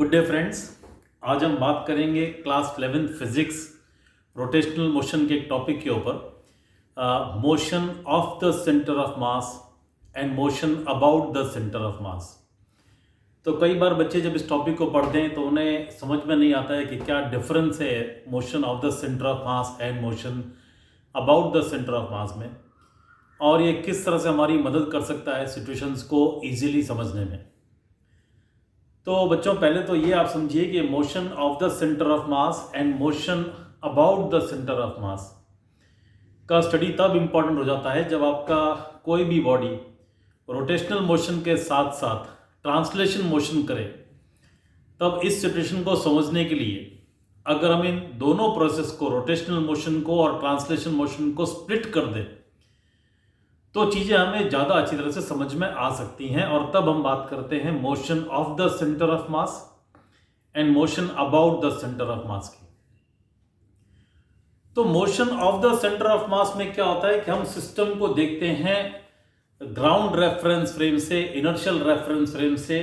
Good day friends. आज हम बात करेंगे क्लास 11 फिजिक्स रोटेशनल मोशन के एक टॉपिक के ऊपर, motion of the centre of mass and motion about the centre of mass. तो कई बार बच्चे जब इस टॉपिक को पढ़ते हैं तो उन्हें समझ में नहीं आता है कि क्या डिफरेंस है motion of the centre of mass and motion about the centre of mass में, और ये किस तरह से हमारी मदद कर सकता है सिचुएशंस को ईजिली समझने में। तो बच्चों, पहले तो ये आप समझिए कि motion of the centre of mass and motion about the centre of मास का स्टडी तब इम्पॉर्टेंट हो जाता है जब आपका कोई भी बॉडी रोटेशनल मोशन के साथ साथ ट्रांसलेशन मोशन करे। तब इस सिचुएशन को समझने के लिए अगर हम इन दोनों प्रोसेस को, रोटेशनल मोशन को और ट्रांसलेशन मोशन को स्प्लिट कर दें तो चीज़ें हमें ज़्यादा अच्छी तरह से समझ में आ सकती हैं। और तब हम बात करते हैं motion of the centre of mass and motion about the centre of mass की। तो motion of the centre of mass में क्या होता है कि हम सिस्टम को देखते हैं ग्राउंड रेफरेंस फ्रेम से, इनर्शियल रेफरेंस फ्रेम से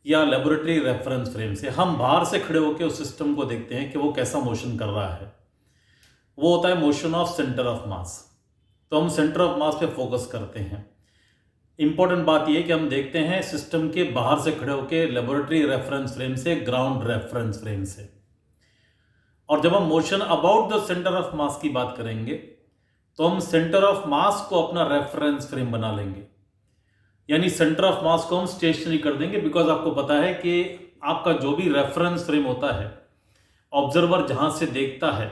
या लेबोरेटरी रेफरेंस फ्रेम से। हम बाहर से खड़े होकर उस सिस्टम को देखते हैं कि वो कैसा मोशन कर रहा है। वो होता है motion of centre of mass. तो हम सेंटर ऑफ मास पे फोकस करते हैं। इंपॉर्टेंट बात यह कि हम देखते हैं सिस्टम के बाहर से खड़े होकर, लेबोरेटरी रेफरेंस फ्रेम से, ग्राउंड रेफरेंस फ्रेम से। और जब हम motion about the centre of mass की बात करेंगे तो हम सेंटर ऑफ मास को अपना रेफरेंस फ्रेम बना लेंगे, यानी सेंटर ऑफ मास को हम स्टेशनरी कर देंगे। बिकॉज आपको पता है कि आपका जो भी रेफरेंस फ्रेम होता है, ऑब्जर्वर जहां से देखता है,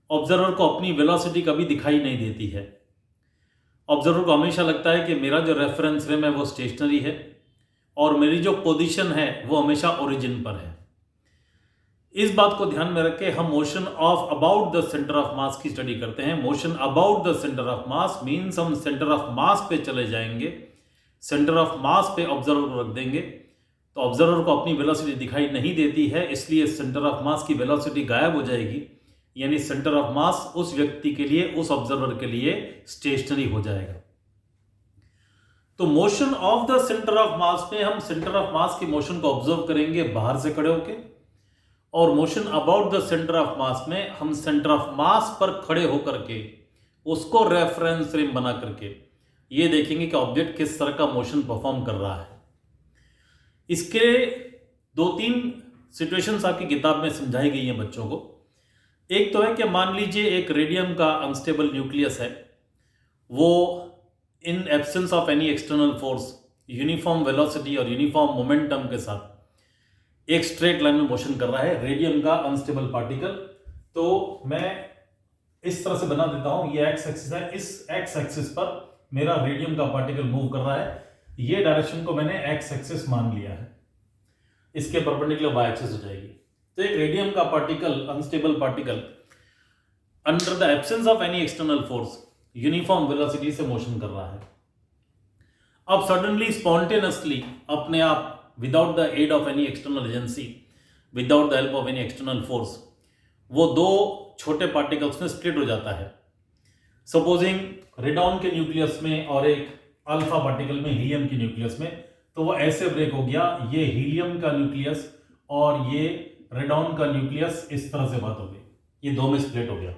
ऑब्जर्वर को अपनी वेलोसिटी कभी दिखाई नहीं देती है। ऑब्जर्वर को हमेशा लगता है कि मेरा जो रेफरेंस फ्रेम है वो स्टेशनरी है और मेरी जो पोजीशन है वो हमेशा ओरिजिन पर है। इस बात को ध्यान में रख के हम motion of about the centre of mass की स्टडी करते हैं। Motion about the centre of mass means हम सेंटर ऑफ मास पे चले जाएंगे, सेंटर ऑफ मास पे ऑब्जर्वर को रख देंगे। तो ऑब्जर्वर को अपनी वेलोसिटी दिखाई नहीं देती है, इसलिए सेंटर ऑफ मास की वेलोसिटी गायब हो जाएगी, यानी सेंटर ऑफ मास उस व्यक्ति के लिए, उस ऑब्जर्वर के लिए स्टेशनरी हो जाएगा। तो motion of the centre of mass में हम सेंटर ऑफ मास की मोशन को ऑब्जर्व करेंगे बाहर से खड़े होके, और motion about the centre of mass में हम सेंटर ऑफ मास पर खड़े होकर के उसको रेफरेंस फ्रेम बना करके ये देखेंगे कि ऑब्जेक्ट किस तरह का मोशन परफॉर्म कर रहा है। इसके 2-3 सिचुएशंस आपकी किताब में समझाई गई हैं बच्चों को। एक तो है कि मान लीजिए एक रेडियम का अनस्टेबल न्यूक्लियस है, वो in absence of any external force uniform velocity और यूनिफॉर्म मोमेंटम के साथ एक स्ट्रेट लाइन में मोशन कर रहा है, रेडियम का अनस्टेबल पार्टिकल। तो मैं इस तरह से बना देता हूं, ये एक्स एक्सिस है, इस एक्स एक्सिस पर मेरा रेडियम का पार्टिकल मूव कर रहा है। ये डायरेक्शन को मैंने एक्स एक्सिस मान लिया है, इसके परपेंडिकुलर वाई एक्सिस हो जाएगी। तो एक रेडियम का particle, unstable particle, under the absence of any external force uniform velocity से मोशन कर रहा है। अब सडनली, स्पॉन्टेनियसली, अपने आप, without the aid of any external agency, without the help of any external force, वो 2 छोटे पार्टिकल्स में स्प्लिट हो जाता है। सपोजिंग रेडॉन के न्यूक्लियस में और एक अल्फा पार्टिकल में, हीलियम के न्यूक्लियस में, तो वो ऐसे ब्रेक हो गया, ये हीलियम का न्यूक्लियस और ये रेडॉन का न्यूक्लियस इस तरह से बात हो गई, ये 2 में स्प्लिट हो गया।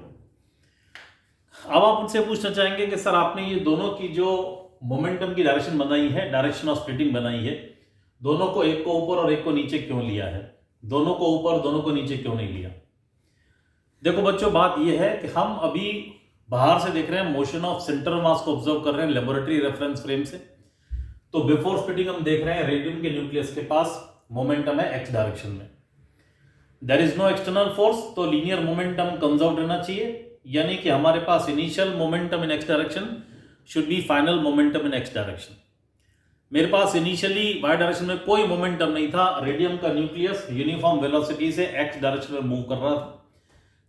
अब आप मुझसे पूछना चाहेंगे कि सर, आपने ये दोनों की जो मोमेंटम की डायरेक्शन बनाई है, डायरेक्शन ऑफ स्प्लिटिंग बनाई है, दोनों को, एक को ऊपर और एक को नीचे क्यों लिया है? दोनों को ऊपर, दोनों को नीचे क्यों नहीं लिया? देखो बच्चों, बात यह है कि हम अभी बाहर से देख रहे हैं, मोशन ऑफ सेंटर मास को ऑब्जर्व कर रहे हैं लेबोरेटरी रेफरेंस फ्रेम से। तो बिफोर स्प्लिटिंग हम देख रहे हैं रेडियम के न्यूक्लियस के पास मोमेंटम है एक्स डायरेक्शन में, there is no external force, तो लीनियर मोमेंटम कंजर्व रहना चाहिए, यानी कि हमारे पास initial momentum in x direction should be final momentum in x direction. मेरे पास इनिशियली वाई डायरेक्शन में कोई मोमेंटम नहीं था, रेडियम का न्यूक्लियस यूनिफॉर्म वेलोसिटी से एक्स डायरेक्शन में मूव कर रहा था,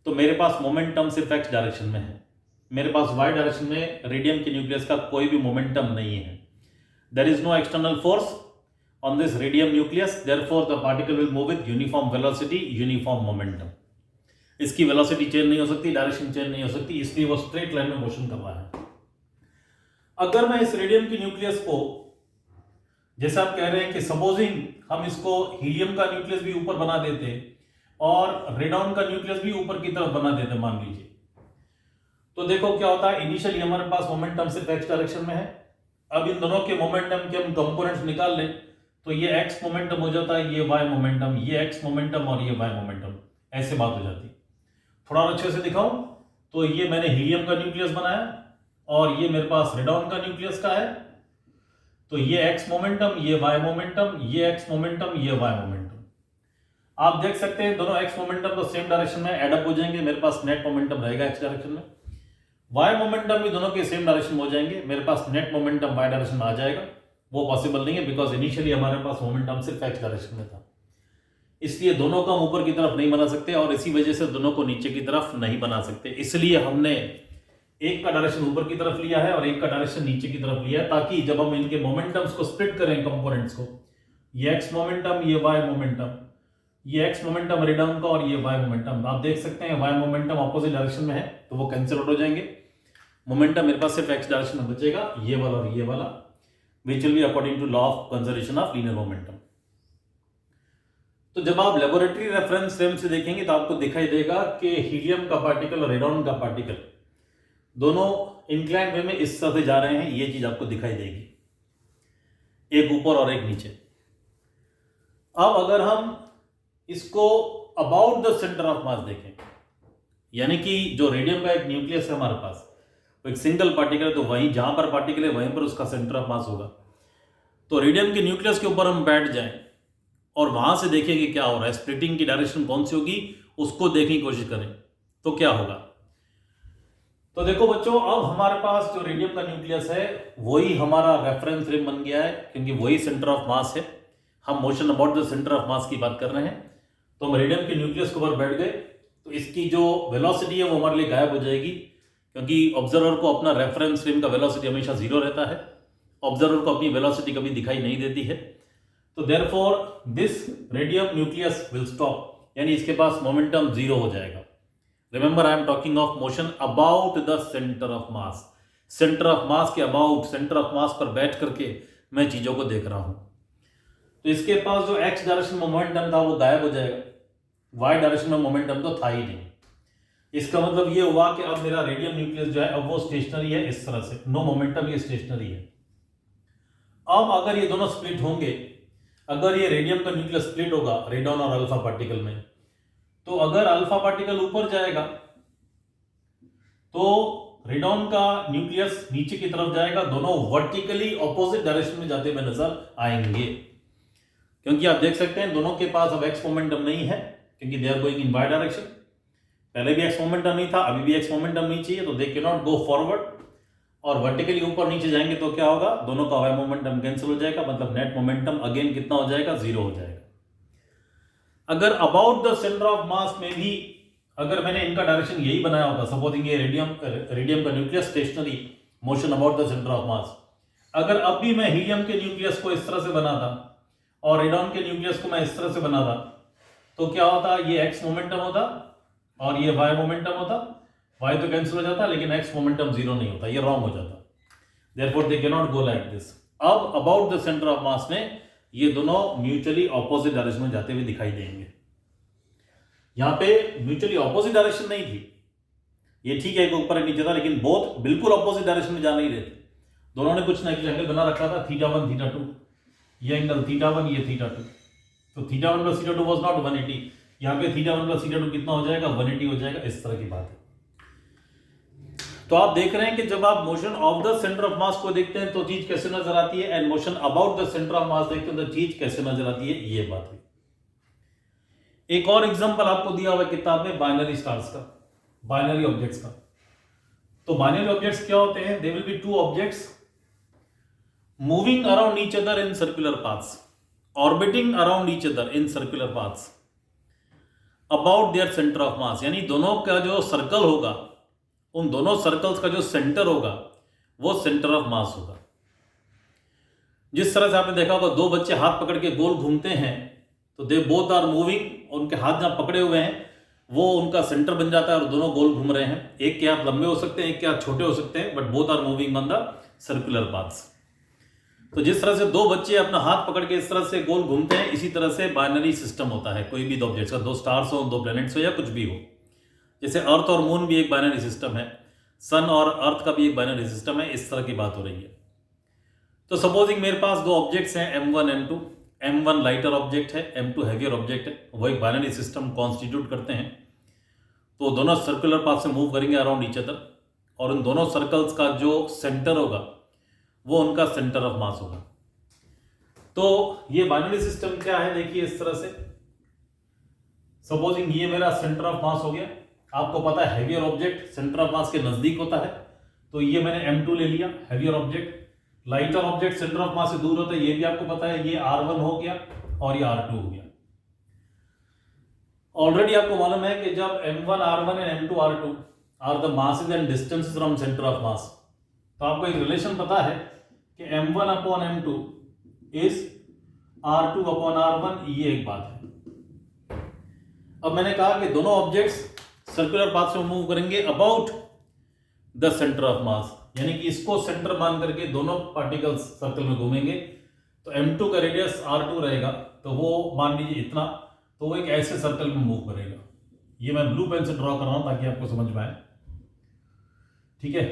तो मेरे पास मोमेंटम सिर्फ एक्स डायरेक्शन में है। मेरे पास वाई डायरेक्शन में रेडियम के न्यूक्लियस का कोई भी मोमेंटम नहीं है। There is no external force on this radium nucleus, therefore the particle will move with uniform velocity, uniform momentum. इसकी वेलोसिटी चेंज नहीं हो सकती, डायरेक्शन चेंज नहीं हो सकती, इसलिए वो स्ट्रेट लाइन में मोशन कर रहा है। अगर मैं इस रेडियम की न्यूक्लियस को जैसे आप कह रहे हैं कि सपोजिंग हम इसको हीलियम का न्यूक्लियस भी ऊपर बना देते और रेडॉन का न्यूक्लियस भी ऊपर की तरफ बना देते मान लीजिए, तो देखो क्या होता है, इनिशियली हमारे पास मोमेंटम सिर्फ एक्स डायरेक्शन में है। अब इन दोनों के मोमेंटम के हम कंपोनेंट्स निकाल लें तो ये एक्स मोमेंटम हो जाता है, ये वाई मोमेंटम, ये एक्स मोमेंटम और ये वाई मोमेंटम, ऐसे बात हो जाती। थोड़ा और अच्छे से दिखाऊं तो ये मैंने हीलियम का न्यूक्लियस बनाया और ये मेरे पास रेडॉन का न्यूक्लियस का है, तो ये एक्स मोमेंटम, ये वाई मोमेंटम, ये एक्स मोमेंटम, ये वाई मोमेंटम। आप देख सकते हैं दोनों एक्स मोमेंटम तो सेम डायरेक्शन में एड अप हो जाएंगे, मेरे पास नेट मोमेंटम रहेगा एक्स डायरेक्शन में। वाई मोमेंटम भी दोनों के सेम डायरेक्शन में हो जाएंगे, मेरे पास नेट मोमेंटम वाई डायरेक्शन में आ जाएगा। वो पॉसिबल नहीं है बिकॉज इनिशियली हमारे पास मोमेंटम सिर्फ एक्स डायरेक्शन में था, इसलिए दोनों को हम ऊपर की तरफ नहीं बना सकते और इसी वजह से दोनों को नीचे की तरफ नहीं बना सकते। इसलिए हमने एक का डायरेक्शन ऊपर की तरफ लिया है और एक का डायरेक्शन नीचे की तरफ लिया है, ताकि जब हम इनके मोमेंटम्स को स्प्लिट करें कंपोनेंट्स को, ये एक्स मोमेंटम, ये वाई मोमेंटम, ये एक्स मोमेंटम रेडॉन का और ये वाई मोमेंटम, आप देख सकते हैं वाई मोमेंटम ऑपोजिट डायरेक्शन में है तो वो कैंसिल आउट हो जाएंगे। मोमेंटम मेरे पास सिर्फ एक्स डायरेक्शन में बचेगा, ये वाला और ये वाला, which will be according to law of conservation of linear momentum. तो जब आप लेबोरेटरी रेफरेंस फ्रेम से देखेंगे तो आपको दिखाई देगा कि हीलियम का पार्टिकल और रेडॉन का पार्टिकल दोनों इंक्लाइन वे में इस तरह से जा रहे हैं, ये चीज आपको दिखाई देगी, एक ऊपर और एक नीचे। अब अगर हम इसको अबाउट द सेंटर ऑफ मास देखें, यानी कि जो रेडियम का एक न्यूक्लियस है हमारे पास, एक सिंगल पार्टिकल है, तो वहीं जहां पर पार्टिकल है वहीं पर उसका सेंटर ऑफ मास होगा। तो रेडियम के न्यूक्लियस के ऊपर हम बैठ जाएं और वहां से देखें कि क्या हो रहा है, स्प्लिटिंग की डायरेक्शन कौन सी होगी उसको देखने की कोशिश करें तो क्या होगा। तो देखो बच्चों, अब हमारे पास जो रेडियम का न्यूक्लियस है वही हमारा रेफरेंस फ्रेम बन गया है, क्योंकि वही सेंटर ऑफ मास है। हम motion about the centre of mass की बात कर रहे हैं, तो हम रेडियम के न्यूक्लियस के ऊपर बैठ गए तो इसकी जो वेलोसिटी है वो हमारे लिए गायब हो जाएगी, क्योंकि ऑब्जर्वर को अपना रेफरेंस फ्रेम का वेलोसिटी हमेशा जीरो रहता है, ऑब्जर्वर को अपनी वेलोसिटी कभी दिखाई नहीं देती है। तो therefore this radium nucleus will stop, यानी इसके पास मोमेंटम जीरो हो जाएगा। Remember I am talking of motion about the centre of mass, centre of मास के अबाउट, सेंटर ऑफ मास पर बैठ करके मैं चीजों को देख रहा हूं। तो इसके पास जो एक्स डायरेक्शन में मोमेंटम था वो गायब हो जाएगा, वाई डायरेक्शन में मोमेंटम तो था ही नहीं। इसका मतलब ये हुआ कि अब मेरा रेडियम न्यूक्लियस जो है अब वो स्टेशनरी है, इस तरह से नो मोमेंटम, ये स्टेशनरी है। अब अगर ये दोनों स्प्लिट होंगे, अगर ये रेडियम का न्यूक्लियस स्प्लिट होगा रेडॉन और अल्फा पार्टिकल में, तो अगर अल्फा पार्टिकल ऊपर जाएगा तो रेडॉन का न्यूक्लियस नीचे की तरफ जाएगा, दोनों वर्टिकली ऑपोजिट डायरेक्शन में जाते हुए नजर आएंगे। क्योंकि आप देख सकते हैं दोनों के पास अब एक्स मोमेंटम नहीं है, क्योंकि they are going in Y direction. पहले भी एक्स मोमेंटम नहीं था, अभी भी एक्स मोमेंटम नहीं चाहिए, तो दे कैन नॉट गो फॉरवर्ड। और वर्टिकली ऊपर नीचे जाएंगे तो क्या होगा, दोनों का वाई मोमेंटम कैंसिल हो जाएगा, मतलब नेट मोमेंटम अगेन कितना हो जाएगा, जीरो हो जाएगा। अगर about the centre of mass में भी अगर मैंने इनका डायरेक्शन यही बनाया होता, सपोजिंग ये रेडियम का nucleus stationary, motion about the centre of mass, अगर अब भी मैं हीलियम के न्यूक्लियस को इस तरह से बनाता और रेडॉन के न्यूक्लियस को मैं इस तरह से बनाता, तो क्या होता, ये एक्स मोमेंटम होता और ये वाई मोमेंटम होता, वाई तो कैंसिल हो जाता लेकिन एक्स मोमेंटम जीरो नहीं होता, ये रॉन्ग हो जाता। Therefore they can not go like this. अब about the centre of mass में ये दोनों म्यूचुअली ऑपोजिट डायरेक्शन में जाते हुए दिखाई देंगे। यहां पे म्यूचुअली ऑपोजिट डायरेक्शन नहीं थी, ये ठीक है एक ऊपर एक नीचे था, लेकिन बोथ बिल्कुल ऑपोजिट डायरेक्शन में जा नहीं रहे थे। दोनों ने कुछ ना कुछ एंगल बना रखा था, θ1 θ2, ये एंगल θ1 ये θ2, तो θ1 प्लस θ2 वाज नॉट 180, यहाँ पे θ1 प्लस θ2 कितना हो जाएगा, 180 हो जाएगा, इस तरह की बात है। तो आप देख रहे हैं कि जब आप motion of the centre of मास को देखते हैं तो चीज कैसे नजर आती है, and motion about the centre of मास देखते हैं तो चीज कैसे नजर आती है, ये बात है। एक और एग्जांपल आपको दिया हुआ है किताब में बाइनरी स्टार्स का, बाइनरी ऑब्जेक्ट्स का। तो बाइनरी ऑब्जेक्ट्स क्या होते हैं, they will be two objects moving around each other in circular paths, orbiting around each other in circular paths about their centre of मास, यानी दोनों का जो सर्कल होगा, उन दोनों सर्कल्स का जो सेंटर होगा वो सेंटर ऑफ मास होगा। जिस तरह से आपने देखा होगा दो बच्चे हाथ पकड़ के गोल घूमते हैं तो दे बोथ आर मूविंग, उनके हाथ जहां पकड़े हुए हैं वो उनका सेंटर बन जाता है और दोनों गोल घूम रहे हैं। एक के हाथ लंबे हो सकते हैं, एक के हाथ छोटे हो सकते हैं, but both are moving on the circular paths. तो जिस तरह से दो बच्चे अपना हाथ पकड़ के इस तरह से गोल घूमते हैं, इसी तरह से बाइनरी सिस्टम होता है कोई भी दो ऑब्जेक्ट्स का, दो स्टार्स हो, दो प्लैनेट्स हो, या कुछ भी हो। जैसे अर्थ और मून भी एक बाइनरी सिस्टम है, सन और अर्थ का भी एक बाइनरी सिस्टम है, इस तरह की बात हो रही है। तो सपोजिंग मेरे पास दो ऑब्जेक्ट्स हैं M1 M2, M1 lighter object है, M2 हैवियर ऑब्जेक्ट है, वो एक बाइनरी सिस्टम कॉन्स्टिट्यूट करते हैं। तो दोनों सर्कुलर पाथ से मूव करेंगे अराउंड ईच अदर, और उन दोनों सर्कल्स का जो सेंटर होगा वो उनका सेंटर ऑफ मास होगा। तो ये बाइनरी सिस्टम क्या है, देखिए इस तरह से। सपोजिंग ये मेरा सेंटर ऑफ मास हो गया, आपको पता है हैवियर ऑब्जेक्ट सेंटर ऑफ मास के नजदीक होता है, तो ये मैंने M2 ले लिया heavier object. Lighter object centre of मास से दूर होता है, ये भी आपको पता है, ये R1 हो गया और ये R2 हो गया। ऑलरेडी आपको मालूम है कि जब M1 R1 and M2 R2 are the masses and distances from centre of mass, तो आपको एक रिलेशन पता है कि M1 upon M2 is R2 upon R1, ये एक बात है। अब मैंने कहा कि दोनों ऑब्जेक्ट्स सर्कुलर पाथ से मूव करेंगे अबाउट द सेंटर ऑफ मास, यानी कि इसको सेंटर मान करके दोनों पार्टिकल्स सर्कल में घूमेंगे। तो M2 का रेडियस R2 रहेगा, तो वो मान लीजिए इतना, तो वो एक ऐसे सर्कल में मूव करेगा। ये मैं ब्लू पेन से ड्रॉ कर रहा हूं ताकि आपको समझ में आए, ठीक है।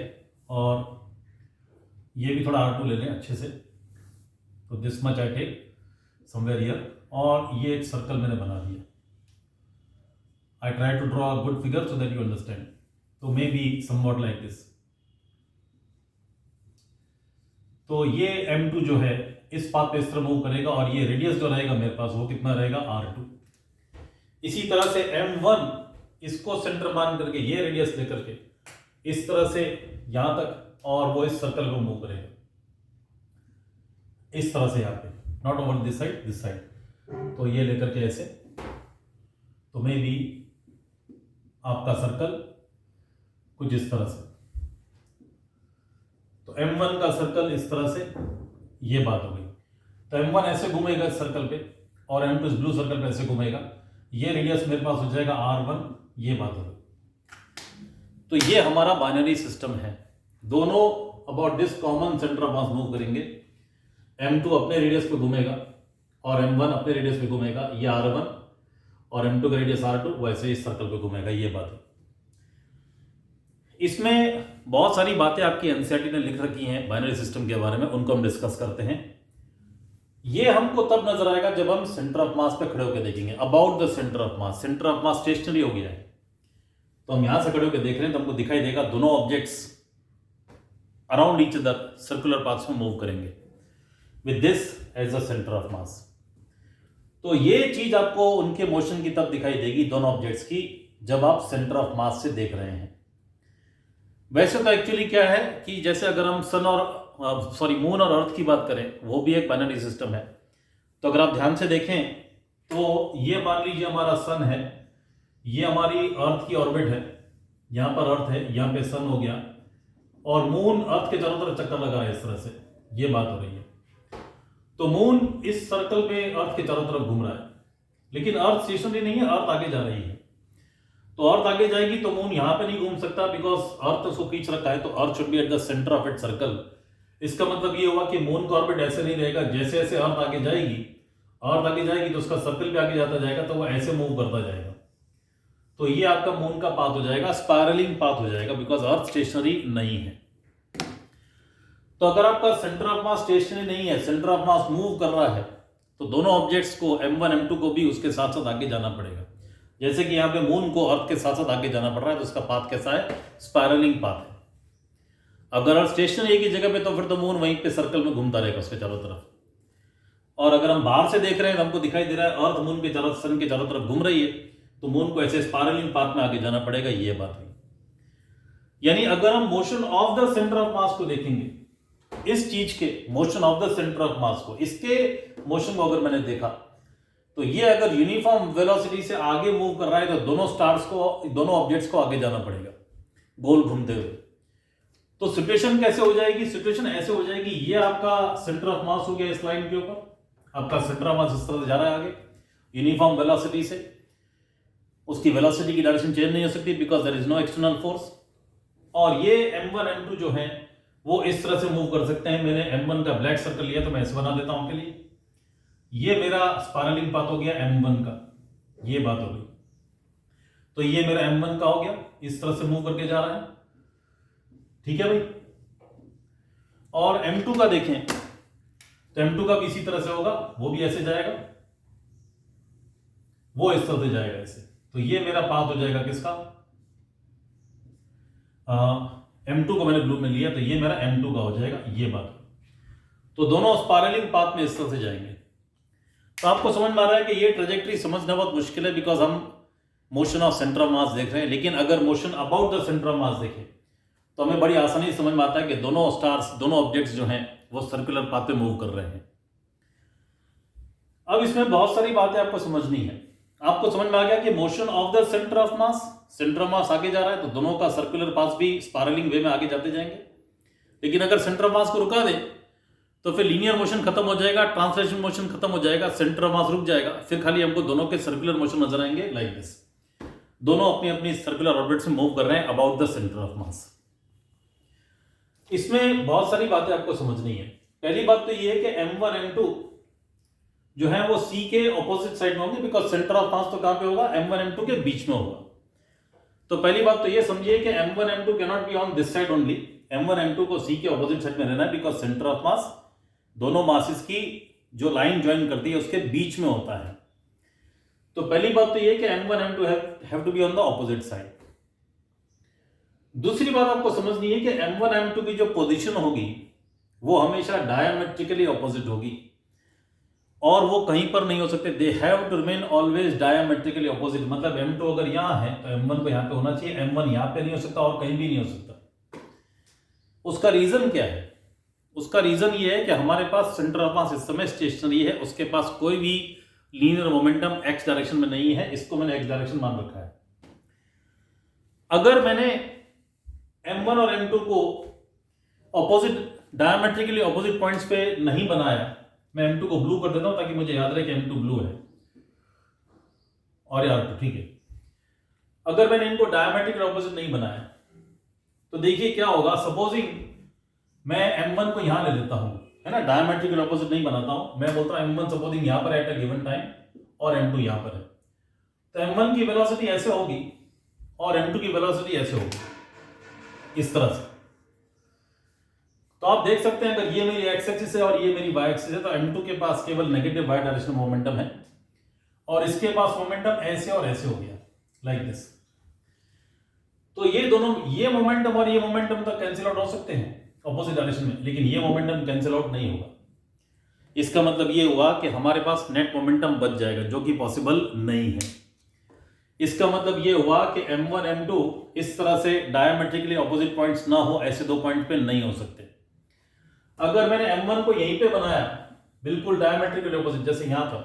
और ये भी थोड़ा R2 ले लें अच्छे से, तो this much I take somewhere here, और ये एक सर्कल मैंने बना दिया। I try to draw a good figure so that you understand. तो maybe somewhat like this. तो ये M2 जो है इस पाथ पे इस तरह मूव करेगा, और ये रेडियस जो रहेगा मेरे पास वो कितना रहेगा, R2। इसी तरह से M1 इसको सेंटर मान करके ये रेडियस लेकर के इस तरह से यहां तक, और वो इस सर्कल को मूव करेगा इस तरह से, यहां पे नॉट ओवर दिस साइड, तो ये लेकर के ऐसे। तो मे बी आपका सर्कल कुछ इस तरह से, तो M1 का सर्कल इस तरह से, ये बात हो गई। तो M1 ऐसे घूमेगा इस सर्कल पे, और M2 इस ब्लू सर्कल पे ऐसे घूमेगा, ये रेडियस मेरे पास हो जाएगा R1, ये बात हो गई। तो ये हमारा बाइनरी सिस्टम है, दोनों about this common centre of mass move करेंगे। M2 अपने रेडियस पे घूमेगा और M1 अपने रेडियस पे घूमेगा, ये R1, और M2 का रेडियस R2 वैसे इस सर्कल पे घूमेगा, ये बात है। इसमें बहुत सारी बातें आपकी एनसीईआरटी ने लिख रखी हैं बाइनरी सिस्टम के बारे में, उनको हम डिस्कस करते हैं। ये हमको तब नजर आएगा जब हम सेंटर ऑफ मास पे खड़े होकर देखेंगे, about the centre of mass. Centre of mass stationary हो गया है, तो हम यहां से खड़े होकर देख रहे हैं, तो हमको दिखाई देगा दोनों objects around each other circular paths में मूव करेंगे with this as the centre of mass. तो ये चीज आपको उनके मोशन की तब दिखाई देगी दोनों ऑब्जेक्ट्स की, जब आप सेंटर ऑफ मास से देख रहे हैं। वैसे तो एक्चुअली क्या है कि जैसे अगर हम मून और अर्थ की बात करें, वो भी एक बाइनरी सिस्टम है। तो अगर आप ध्यान से देखें तो ये मान लीजिए हमारा सन है, ये हमारी अर्थ की ऑर्बिट है, यहां पर अर्थ है, यहां पे सन हो गया, और मून अर्थ के चारों तरफ चक्कर लगा है इस तरह से, ये बात हो रही है। तो मून इस सर्कल में अर्थ के चारों तरफ घूम रहा है, लेकिन अर्थ स्टेशनरी नहीं है, अर्थ आगे जा रही है। तो अर्थ आगे जाएगी तो मून यहां पे नहीं घूम सकता, बिकॉज अर्थ उसको खींच रखा है, तो अर्थ should be at the centre of it circle. इसका मतलब ये हुआ कि मून का ऑर्बिट ऐसे नहीं रहेगा, जैसे जैसे अर्थ आगे जाएगी तो उसका सर्कल भी आगे जाता जाएगा, तो वो ऐसे मूव करता जाएगा। तो ये आपका मून का पाथ हो जाएगा, स्पायरलिंग पाथ हो जाएगा, बिकॉज अर्थ स्टेशनरी नहीं है। तो अगर आपका सेंटर ऑफ मास स्टेशनरी नहीं है, सेंटर ऑफ मास मूव कर रहा है, तो दोनों ऑब्जेक्ट्स को M1 M2 को भी उसके साथ साथ आगे जाना पड़ेगा। जैसे कि यहाँ पे मून को अर्थ के साथ साथ आगे जाना पड़ रहा है, तो उसका पाथ कैसा है, स्पायरलिंग पाथ है। अगर अर्थ स्टेशनरी एक ही जगह पे, तो फिर तो मून वहीं पे सर्कल में घूमता रहेगा उसके चारों तरफ। और अगर हम बाहर से देख रहे हैं तो हमको दिखाई दे रहा है अर्थ मून के सन के चारों तरफ घूम रही है, तो मून को ऐसे स्पायरलिंग पाथ में आगे जाना पड़ेगा, ये बात है। यानी अगर हम motion of the centre of मास को देखेंगे, इस चीज के motion of the centre of मास को, इसके मोशन को अगर मैंने देखा, तो ये अगर यूनिफॉर्म वेलोसिटी से आगे मूव कर रहा है, तो दोनों ऑब्जेक्ट्स को आगे जाना पड़ेगा गोल घूमते हुए। तो सिचुएशन कैसे हो जाएगी, सिचुएशन ऐसे हो जाएगी, ये आपका सेंटर ऑफ मास हो गया इस लाइन के ऊपर, आपका सेंटर ऑफ मास इस तरह से जा रहा है आगे यूनिफॉर्म वेलोसिटी से, उसकी वेलोसिटी की डायरेक्शन चेंज नहीं हो सकती because there is no external force. और ये M1 M2 जो है वो इस तरह से मूव कर सकते हैं। मैंने M1 का ब्लैक सर्कल लिया तो मैं ऐसे बना देता हूं आपके लिए। ये मेरा स्पाइरलिंग पाथ हो गया M1 का, ये बात हो गई। तो ये मेरा M1 का हो गया, इस तरह से मूव करके जा रहा है, ठीक है भाई। और M2 का देखें तो M2 का भी इसी तरह से होगा, वो भी ऐसे जाएगा, वो इस तरह से जाएगा ऐसे। तो ये मेरा पाथ हो जाएगा किसका, M2 को मैंने ब्लू में लिया तो ये मेरा M2 का हो जाएगा, ये बात। तो दोनों स्पाइरलिंग पाथ में इस तरह से जाएंगे। तो आपको समझ में आ रहा है कि ये ट्रेजेक्टरी समझना बहुत मुश्किल है, बिकॉज हम मोशन ऑफ सेंटर ऑफ मास देख रहे हैं। लेकिन अगर motion about the centre of मास देखें तो हमें बड़ी आसानी से समझ में आता है कि दोनों स्टार्स, दोनों ऑब्जेक्ट्स जो हैं वो सर्कुलर पाथ पे मूव कर रहे हैं। अब इसमें बहुत सारी बातें आपको समझनी है। आपको समझ में आ गया कि motion of the centre of mass, centre of मास आगे जा रहा है तो दोनों का सर्कुलर पाथ भी स्पाइरलिंग वे में आगे जाते जाएंगे। लेकिन अगर सेंटर ऑफ मास को रुका दे तो फिर लीनियर मोशन खत्म हो जाएगा, ट्रांसलेशन मोशन खत्म हो जाएगा, सेंटर ऑफ मास रुक जाएगा, फिर खाली हमको दोनों के सर्कुलर मोशन नजर आएंगे लाइक दिस। दोनों अपनी अपनी सर्कुलर ऑर्बिट से मूव कर रहे हैं अबाउट द सेंटर ऑफ मास। इसमें बहुत सारी बातें आपको समझनी है। पहली बात तो ये है कि M1 M2 जो है वो C के ऑपोजिट साइड में होंगे, बिकॉज सेंटर ऑफ मास तो कहां पे होगा, M1 M2 के बीच में होगा। तो पहली बात तो ये समझिए कि M1 M2 can not be on this side only. M1 M2 को C के ऑपोजिट साइड में रहना है, बिकॉज सेंटर ऑफ मास दोनों मासेस की जो लाइन ज्वाइन करती है उसके बीच में होता है। तो पहली बात तो ये कि M1 M2 have to be on the opposite side. दूसरी बात आपको समझनी है कि M1 M2 की जो पोजीशन होगी वो हमेशा डायमेट्रिकली ऑपोजिट होगी और वो कहीं पर नहीं हो सकते। They have to remain always diametrically opposite. मतलब M2 अगर यहां है तो M1 को यहां पे होना चाहिए, M1 यहां पे नहीं हो सकता और कहीं भी नहीं हो सकता। उसका रीजन क्या है? उसका रीजन ये है कि हमारे पास सेंटर ऑफ मास इस समय स्टेशनरी है, उसके पास कोई भी लीनियर मोमेंटम x डायरेक्शन में नहीं है। इसको मैंने x डायरेक्शन मान रखा है। अगर मैंने M1 और M2 को ऑपोजिट, डायमेट्रिकली ऑपोजिट पॉइंट्स पे नहीं बनाया, मैं M2 को ब्लू कर देता हूं ताकि मुझे याद रहे कि M2 ब्लू है और R2, ठीक है। अगर मैंने इनको डायमेट्रिकली ऑपोजिट नहीं बनाया तो देखिए क्या होगा। सपोजिंग मैं M1 को यहां ले लेता हूं, है ना, डायमेट्रिकल ऑपोजिट नहीं बनाता हूं। मैं बोलता हूं M1 सपोजिंग यहां पर है एट अ गिवन टाइम और M2 यहां पर है, तो M1 की वेलोसिटी ऐसे होगी और M2 की वेलोसिटी ऐसे होगी, इस तरह से। तो आप देख सकते हैं अगर ये मेरी x एक्सिस है और ये मेरी y एक्सिस है तो M2 के पास केवल नेगेटिव y डायरेक्शन मोमेंटम है और इसके पास मोमेंटम ऐसे और ऐसे हो गया, लाइक दिस। तो ये दोनों, ये मोमेंटम और ये मोमेंटम तो कैंसिल आउट हो सकते हैं ऑपोजिट डायरेक्शन में, लेकिन ये मोमेंटम कैंसिल आउट नहीं होगा। इसका मतलब ये हुआ कि हमारे पास नेट मोमेंटम बच जाएगा, जो कि पॉसिबल नहीं है। इसका मतलब ये हुआ कि M1 M2 इस तरह से डायमेट्रिकली ऑपोजिट पॉइंट्स ना हो, ऐसे दो पॉइंट पे नहीं हो सकते। अगर मैंने M1 को यहीं पे बनाया बिल्कुल डायमेट्रिकली ऑपोजिट, जैसे यहां था,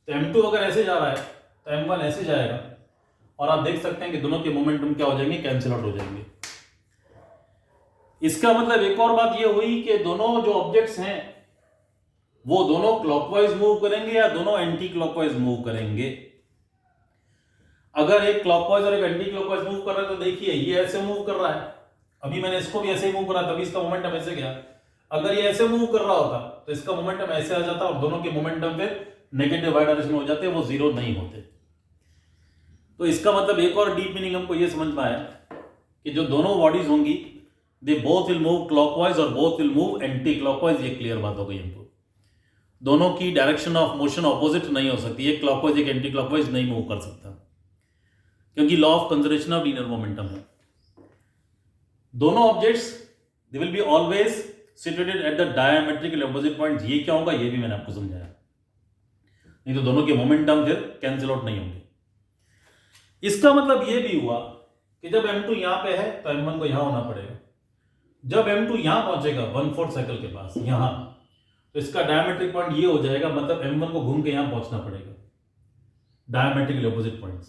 तो M2 अगर ऐसे जा रहा है तो M1 ऐसे जाएगा और आप देख सकते हैं कि दोनों के मोमेंटम क्या हो जाएंगे, कैंसिल आउट हो जाएंगे। इसका मतलब एक और बात ये हुई कि दोनों जो ऑब्जेक्ट्स हैं वो दोनों क्लॉकवाइज मूव करेंगे या दोनों एंटी क्लॉकवाइज मूव करेंगे। अगर एक क्लॉकवाइज और एक एंटी क्लॉकवाइज मूव कर रहा है तो देखिए ये ऐसे मूव कर रहा है, अभी मैंने इसको भी ऐसे ही मूव करा तभी इसका मोमेंटम ऐसे गया। अगर ये ऐसे मूव कर रहा होता तो इसका मोमेंटम ऐसे आ जाता और दोनों के मोमेंटम फिर नेगेटिव वाई डायरेक्शन में हो जाते, वो जीरो नहीं होते। तो इसका मतलब एक और डीप मीनिंग हमको ये समझ में आया कि जो दोनों बॉडीज होंगी they both will move clockwise और both will move anticlockwise. ये क्लियर बात हो गई हमको। दोनों की डायरेक्शन ऑफ मोशन ऑपोजिट नहीं हो सकती, एक क्लॉकवाइज एक एंटी क्लॉकवाइज नहीं मूव कर सकता, क्योंकि law of conservation of linear momentum है। दोनों objects they will be always situated at the diametrical opposite point. ये क्या होगा ये भी मैंने आपको समझाया, नहीं तो दोनों के मोमेंटम फिर कैंसिल आउट नहीं होंगे। इसका मतलब ये भी हुआ कि जब M2 यहां पे है तो M1 को यहां होना पड़ेगा। जब M2 यहां पहुंचेगा 1/4 साइकिल के पास यहां, तो इसका डायमेट्रिक पॉइंट ये हो जाएगा, मतलब M1 को घूम के यहां पहुंचना पड़ेगा, डायमेट्रिकली ऑपोजिट पॉइंट्स।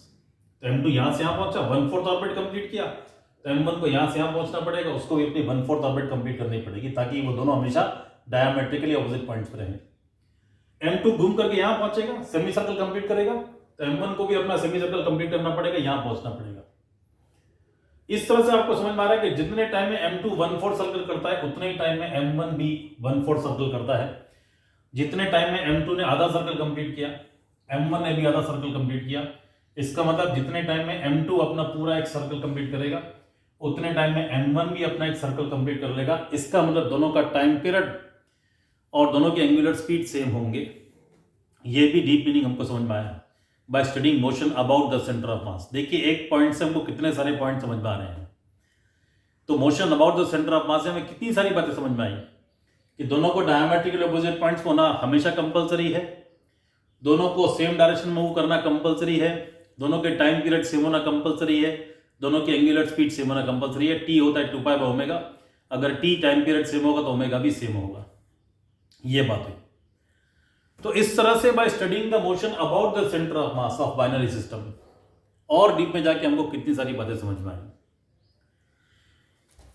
तो M2 यहां से यहां पहुंचा, 1/4 ऑर्बिट कंप्लीट किया, तो M1 को यहां से यहां पहुंचना पड़ेगा, उसको भी अपनी 1/4 ऑर्बिट कंप्लीट करनी पड़ेगी ताकि वो दोनों हमेशा डायमेट्रिकली ऑपोजिट पॉइंट्स पर रहें। M2 घूम करके यहां पहुंचेगा, सेमी सर्कल कंप्लीट करेगा, तो M1 को भी अपना सेमी सर्कल कंप्लीट करना पड़ेगा, यहां पहुंचना पड़ेगा। इस तरह से आपको समझ में आ रहा है कि जितने टाइम में M2 1/4 सर्कल करता है उतने ही टाइम में M1 भी 1/4 सर्कल करता है। जितने टाइम में M2 ने आधा सर्कल कंप्लीट किया, M1 ने भी आधा सर्कल कंप्लीट किया। इसका मतलब जितने टाइम में M2 अपना पूरा एक सर्कल कंप्लीट करेगा उतने टाइम में M1 भी अपना एक सर्कल कंप्लीट कर लेगा। इसका मतलब दोनों का टाइम पीरियड और दोनों की एंगुलर स्पीड सेम होंगे। ये भी डीप मीनिंग हमको समझ में आया by studying motion about the centre of mass. देखिए एक पॉइंट से हमको कितने सारे पॉइंट समझ में आ रहे हैं। तो motion about the centre of मास से हमें कितनी सारी बातें समझ में आई कि दोनों को डायमेट्रिकली अपोजिट पॉइंट्स होना हमेशा कंपलसरी है, दोनों को सेम डायरेक्शन में मूव करना कंपलसरी है, दोनों के टाइम पीरियड सेम होना कंपलसरी है, दोनों की एंगुलर स्पीड सेम होना कंपलसरी है। टी होता है 2π/ω, अगर टी टाइम पीरियड सेम होगा तो ओमेगा भी सेम होगा। ये बात है। तो इस तरह से by studying the motion about the centre of mass of binary system और डीप में जाके हमको कितनी सारी बातें समझ में आई।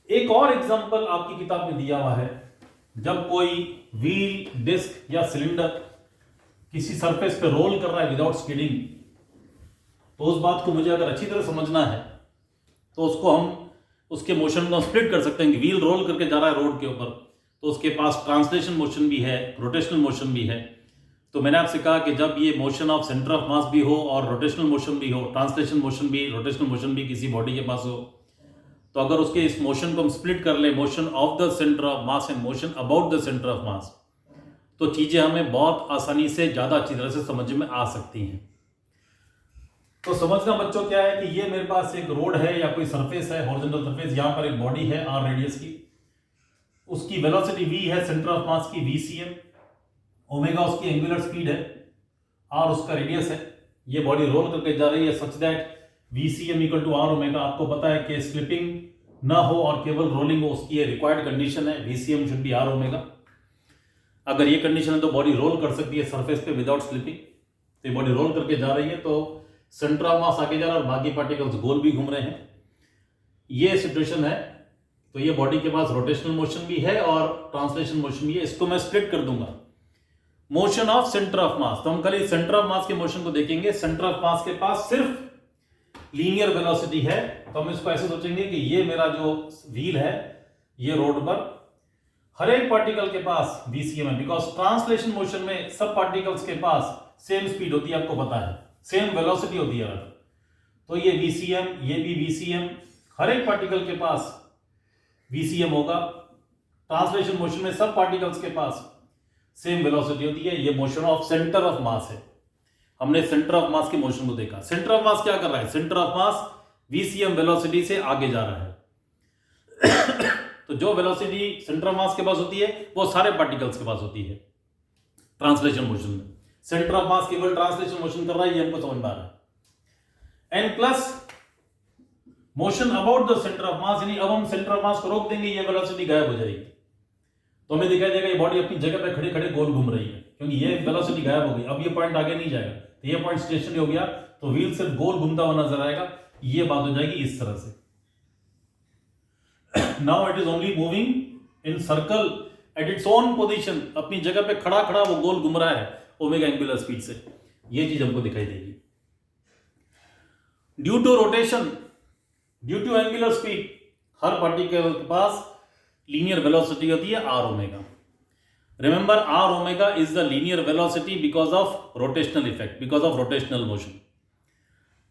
एक और एग्जांपल आपकी किताब में दिया हुआ है, जब कोई व्हील, डिस्क या सिलेंडर किसी सरफेस पे रोल कर रहा है विदाउट स्किडिंग, तो उस बात को मुझे अगर अच्छी तरह समझना है तो उसको हम उसके मोशन को स्प्लिट कर सकते हैं कि व्हील रोल करके जा रहा है रोड के ऊपर, तो उसके पास ट्रांसलेशन मोशन भी है, रोटेशनल मोशन भी है। तो मैंने आपसे कहा कि जब ये मोशन ऑफ सेंटर ऑफ मास भी हो और रोटेशनल मोशन भी हो, ट्रांसलेशन मोशन भी, रोटेशनल मोशन भी किसी बॉडी के पास हो, तो अगर उसके इस मोशन को हम स्प्लिट कर ले, motion of the centre of mass and motion about the centre of mass, तो चीजें हमें बहुत आसानी से ज्यादा अच्छी तरह से समझ में आ सकती हैं। तो समझना बच्चों क्या है कि ये मेरे पास एक रोड है या कोई सरफेस है, हॉरिजॉन्टल सरफेस, यहां पर एक बॉडी है r रेडियस की, उसकी वेलोसिटी v है, सेंटर ऑफ मास की vcm, ओमेगा उसकी एंगुलर स्पीड है, r उसका रेडियस है। ये बॉडी रोल करके जा रही है such that vcm equal to r omega. आपको पता है कि स्लिपिंग ना हो और केवल रोलिंग हो, उसकी ये रिक्वायर्ड कंडीशन है, vcm should be r omega. अगर ये कंडीशन है तो बॉडी रोल कर सकती है सरफेस पे विदाउट स्लिपिंग। तो ये बॉडी रोल करके जा रही है, तो सेंटर ऑफ मास आगे जा रहा है और बाकी पार्टिकल्स गोल भी घूम रहे हैं। ये सिचुएशन है। तो ये बॉडी के पास रोटेशनल मोशन भी है और ट्रांसलेशन मोशन भी है। इसको मैं स्प्लिट कर दूंगा, motion of centre of mass. तो हम खाली सेंटर ऑफ मास के मोशन को देखेंगे। सेंटर ऑफ मास के पास सिर्फ लीनियर वेलोसिटी है, तो हम इसको ऐसे सोचेंगे कि ये मेरा जो व्हील है, ये रोड पर हर एक पार्टिकल के पास vcm है, बिकॉज ट्रांसलेशन मोशन में सब पार्टिकल्स के पास सेम स्पीड होती है, आपको पता है, सेम वेलोसिटी होती है। तो ये vcm, ये भी vcm, हर एक पार्टिकल के पास vcm होगा। ट्रांसलेशन मोशन में सब पार्टिकल्स के पास सेम वेलोसिटी होती है। ये मोशन ऑफ सेंटर ऑफ मास है। हमने सेंटर ऑफ मास के मोशन को देखा। सेंटर ऑफ मास क्या कर रहा है? Centre of mass vcm velocity से आगे जा रहा है। तो जो वेलोसिटी सेंटर ऑफ मास के पास होती है वो सारे पार्टिकल्स के पास होती है ट्रांसलेशन मोशन में। सेंटर ऑफ मास केवल ट्रांसलेशन मोशन कर रहा है, ये हमको समझ में आ रहा है। And plus motion about the centre of मास, यानी अब हम सेंटर ऑफ मास को रोक देंगे, ये वेलोसिटी गायब हो जाएगी। तो हमें दिखाई देगा ये बॉडी अपनी जगह पे खड़े खड़े गोल घूम रही है, क्योंकि ये वेलोसिटी गायब हो गई। अब ये पॉइंट आगे नहीं जाएगा, तो ये पॉइंट स्टेशनरी हो गया, तो व्हील सिर्फ गोल घूमता हुआ नजर आएगा। ये बात हो जाएगी इस तरह से। Now it is only moving in circle at its own position, अपनी जगह पे खड़ा खड़ा वो गोल घूम रहा है ओमेगा एंगुलर स्पीड से। ये चीज हमको दिखाई देगी। Due to rotation, due to angular speed, हर पार्टिकल के पास लीनियर वेलोसिटी होती है r omega. Remember r omega is the linear velocity because of rotational effect, because of rotational motion.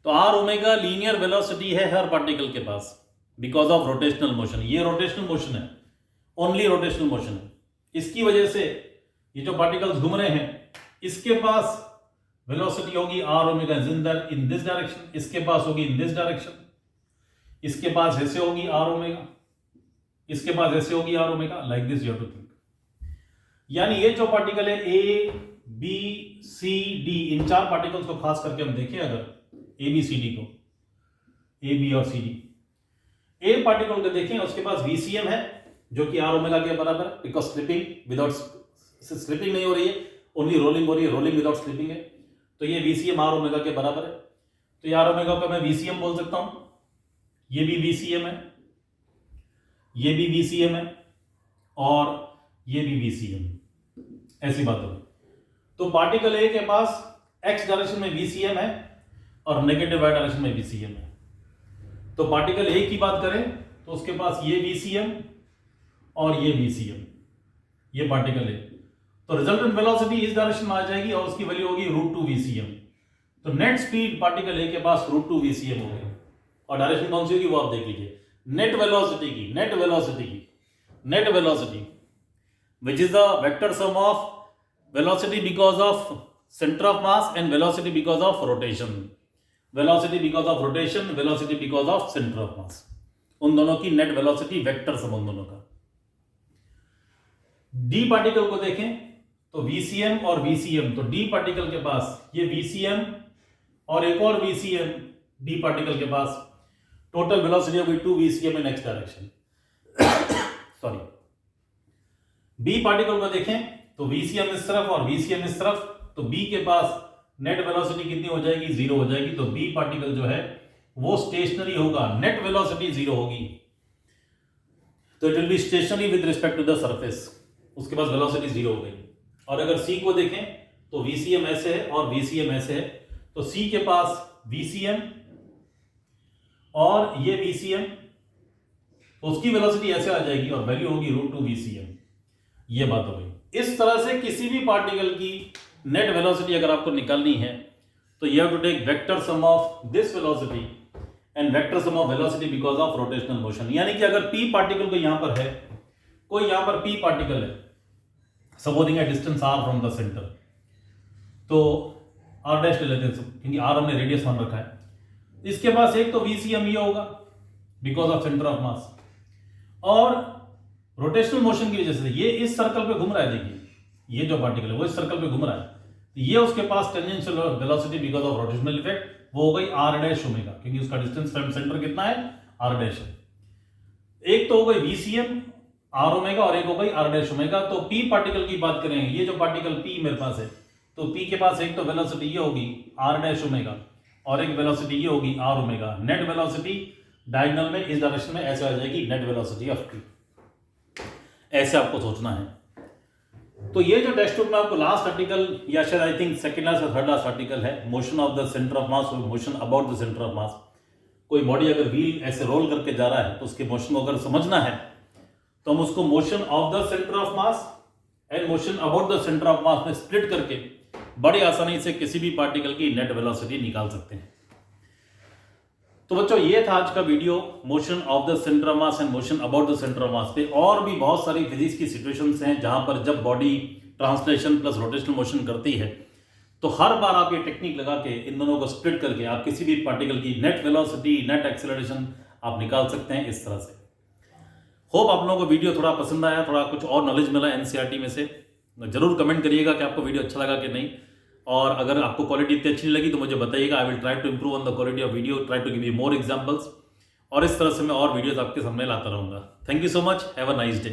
तो r ओमेगा लीनियर वेलोसिटी है हर particle के पास बिकॉज ऑफ रोटेशनल मोशन। ये रोटेशनल मोशन है, ओनली रोटेशनल मोशन है। इसकी वजह से ये जो पार्टिकल्स घूम रहे हैं इसके पास वेलोसिटी होगी r omega in this direction, इसके पास होगी इन दिस डायरेक्शन, इसके पास ऐसे होगी r ओमेगा, इसके पास ऐसे होगी r omega, like this you have to think. यानी ये जो पार्टिकल है A, B, C, D, इन चार पार्टिकल्स को खास करके हम देखें, अगर A, B, C, D को, A, B और C, D, A पार्टिकल को देखें, उसके पास VCM है जो कि r ओमेगा के बराबर है, बिकॉज स्लिपिंग विदाउट स्लिपिंग नहीं हो रही है, ओनली रोलिंग हो रही है, रोलिंग विदाउट स्लिपिंग है। तो ये VCM r ओमेगा के बराबर है। तो ये r ओमेगा को मैं VCM बोल सकता हूं, ये भी VCM है, ये भी VCM है और ये भी VCM, ऐसी बात होगी। तो पार्टिकल A के पास x डायरेक्शन में VCM है और नेगेटिव y डायरेक्शन में VCM है। तो पार्टिकल ए की बात करें तो उसके पास ये VCM और ये VCM, ये पार्टिकल है, तो रिजल्टेंट वेलोसिटी इस डायरेक्शन में आ जाएगी और उसकी वैल्यू होगी √2 VCM। तो नेट स्पीड पार्टिकल ए के पास √2 VCM होगी और डायरेक्शन कौन सी होगी वो आप देख लीजिए। Net velocity which is the vector sum of velocity because of center of mass and velocity because of rotation, velocity because of rotation, velocity because of center of mass, उन दोनों की नेट वेलोसिटी वेक्टर सम उन दोनों का। D particle को देखें तो VCM और VCM, तो डी पार्टिकल के पास ये VCM और एक और VCM डी पार्टिकल के पास, टोटल वेलोसिटी होगी 2 VCM in x direction. Sorry, B particle को देखें तो VCM इस तरफ और VCM इस तरफ, तो बी के पास नेट वेलोसिटी कितनी हो जाएगी, 0 हो जाएगी। तो बी पार्टिकल जो है वो स्टेशनरी होगा, नेट वेलोसिटी 0 होगी, तो it will be stationary with respect to the surface, उसके पास वेलोसिटी 0 हो गई। और अगर सी को देखें तो VCM ऐसे है और VCM ऐसे है, तो सी के पास VCM और ये VCM, तो उसकी वेलोसिटी ऐसे आ जाएगी और वैल्यू होगी √2 VCM। ये बात हो गई। इस तरह से किसी भी पार्टिकल की नेट वेलोसिटी अगर आपको निकालनी है तो you have to take vector sum of this velocity and vector sum of velocity because of rotational motion. यानी कि अगर P पार्टिकल को यहां पर है, कोई यहां पर P पार्टिकल है supposing A distance r from the centre, तो r डैश ले लेते हैं क्योंकि r हमने रेडियस मान रखा है। इसके पास एक तो VCM ये होगा because of centre of mass, और रोटेशनल मोशन की वजह से ये इस सर्कल पे घूम रहा है। देखिए ये जो पार्टिकल है वो इस सर्कल पे घूम रहा है, तो ये उसके पास tangential velocity because of rotational effect वो हो गई r डैश ओमेगा, क्योंकि उसका डिस्टेंस फ्रॉम सेंटर कितना है, r डैश है। एक तो हो गई VCM r ओमेगा और एक हो गई r डैश ओमेगा। तो P पार्टिकल की बात करें, ये जो पार्टिकल P मेरे पास है, तो P के पास एक तो वेलोसिटी ये होगी r डैश ओमेगा और एक वेलोसिटी ये होगी r omega. Net velocity diagonal में इस डायरेक्शन में ऐसे आ जाएगी नेट वेलोसिटी ऑफ P, ऐसे आपको सोचना है। तो ये जो टेक्स्ट में आपको लास्ट आर्टिकल या शायद आई थिंक सेकंड लास्ट या थर्ड लास्ट आर्टिकल है, motion of the centre of mass और motion about the centre of mass. कोई बॉडी अगर व्हील ऐसे रोल करके जा रहा है तो उसके मोशन को अगर समझना है तो हम उसको motion of the centre of mass and motion about the centre of mass में स्प्लिट करके बड़ी आसानी से किसी भी पार्टिकल की नेट वेलोसिटी निकाल सकते हैं। तो बच्चों ये था आज का video motion of the centre of mass and motion about the centre of मास पे। और भी बहुत सारी फिजिक्स की सिचुएशंस हैं जहां पर जब body translation plus rotational motion करती है तो हर बार आप ये टेक्निक लगा के इन दोनों को स्प्लिट करके आप किसी भी पार्टिकल की नेट वेलोसिटी, नेट एक्सेलरेशन आप निकाल सकते हैं इस तरह से। होप आप लोगों को वीडियो थोड़ा पसंद आया, थोड़ा कुछ और नॉलेज मिला एनसीईआरटी में से। जरूर कमेंट करिएगा कि आपको वीडियो अच्छा लगा कि नहीं, और अगर आपको क्वालिटी इतनी अच्छी नहीं लगी तो मुझे बताइएगा। I will try to improve on the quality of video, try to give you more examples, और इस तरह से मैं और वीडियोस आपके सामने लाता रहूंगा। Thank you so much, have a nice day.